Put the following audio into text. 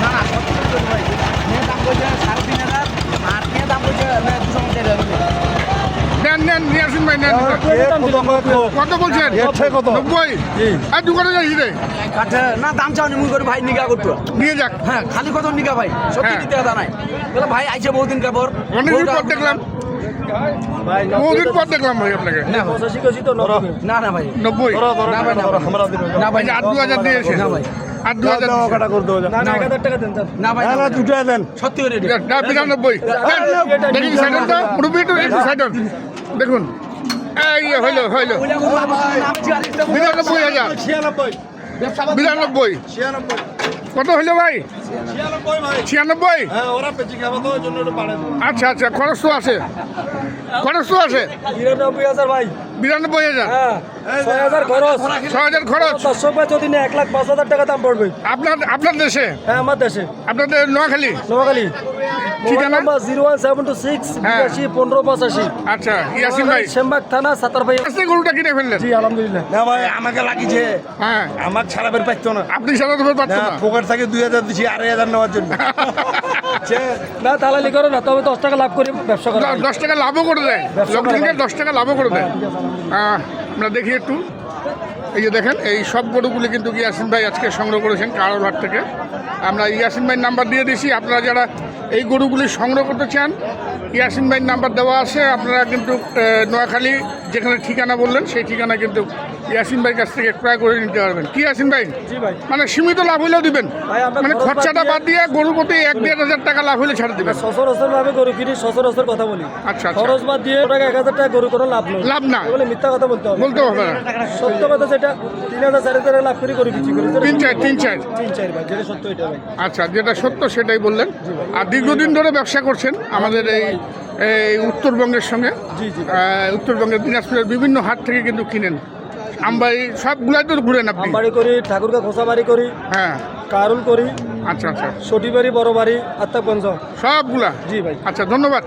না না সত্যি ভাই মেয়ের দাম বলছে 3,500 আর মেয়ের দাম বলছে 250 নেন নেন নিয়ে আসুন ভাই নেন কত বলছেন 90 আর দোকানে যাই রে আচ্ছা না দাম চাও মুই করে ভাই নিগা করতো নিয়ে যাক হ্যাঁ খালি কত নিগা ভাই সত্যি হ্যাঁ। দিতে কথা নাই বলে ভাই আইছে বহুদিন কাপড় অনেকদিন পর দেখলাম বহুদিন পর দেখলাম ভাই আপনাকে না না ভাই 90 না ভাই না ভাই আর 2000 দিয়েছে না ভাই আর 2000 না ভাই সত্যি করে রে না 92 দেখুন সাইডন তো মুরব্বি একটু সাইডন দেখুন এই হইলো 92,000 কত হইলো ভাই 96 আচ্ছা আচ্ছা খরচ তো আছে 92,000 6,000 খরচ আপনার দেশে আমার দেশে আপনাদের নোয়াখালী নোয়াখালী ঠিকানা? 01726 হ্যাঁ। 1585 আচ্ছা ইয়াসিন ভাই শ্যামবাগ থানা সাতারভাই। আজকে গরুটা কিনে ফেললেন জি আলহামদুলিল্লাহ। না ভাই আমাকে লাগিছে হ্যাঁ আমার ছাড়া বের পাইতো না আপনি সারা ধরে পারছেন না পকেট থেকে 2,000 দিছি 2,500 নেওয়ার জন্য না দালালি করো না, তবে 10 টাকা লাভ করে ব্যবসা করো। 10 টাকা লাভও করে দেয় লোকজনকে 10 টাকা লাভও করে দেয় আমরা দেখি একটু এই যে দেখেন এই সব গরুগুলি কিন্তু ইয়াসিন ভাই আজকে সংগ্রহ করেছেন কারোরহাট থেকে। আমরা ইয়াসিন ভাইয়ের নাম্বার দিয়ে দিছি, আপনারা যারা এই গরুগুলি সংগ্রহ করতে চান ইয়াসিন ভাইয়ের নাম্বার দেওয়া আছে। আপনারা কিন্তু নোয়াখালী যেখানে ঠিকানা বললেন সেই ঠিকানা কিন্তু ইয়াসিন ভাইয়ের কাছ থেকে ক্রয় করে নিতে পারবেন। কি ইয়াসিন ভাই? জি ভাই। মানে সীমিত লাভ হলেও দিবেন, ভাই, আমরা মানে খরচ বাদ খরচাটা দিয়ে- বাদ দিয়ে গরু প্রতি 1-1.5 টাকা লাভ হলে ছাড়ে দিবেন। সচরাচর ভাবে গরু কিনি, সচরাচর কথা বলি। আচ্ছা আচ্ছা খরচ বাদ দিয়ে টাকা 1,000 টাকা গরু কোনো লাভ নেই। লাভ না, বলে মিথ্যা কথা বলতে হবে। বলতে হবে না। সত্য কথা যেটা 3,000 4,000 লাভ করে গরু বিক্রি করি। 3-4 3-4 ভাই, যেটা সত্য এটা ভাই। আচ্ছা, যেটা সত্য সেটাই বললেন। আর দীর্ঘদিন ধরে ব্যবসা করছেন আমাদের এই উত্তরবঙ্গের সঙ্গে। জি, জি। উত্তরবঙ্গের দিনাজপুরের বিভিন্ন হাট থেকে কিন্তু কিনেন। আমবাড়ি সবগুলাই তো ঘুরেন আপনি? আমবাড়ি করি, ঠাকুরগা খোসাবাড়ি করি, হ্যাঁ কারুল করি, আচ্ছা আচ্ছা সটিবাড়ি, বড় বাড়ি, আত্মাগঞ্জ। সবগুলা। জি ভাই। আচ্ছা ধন্যবাদ।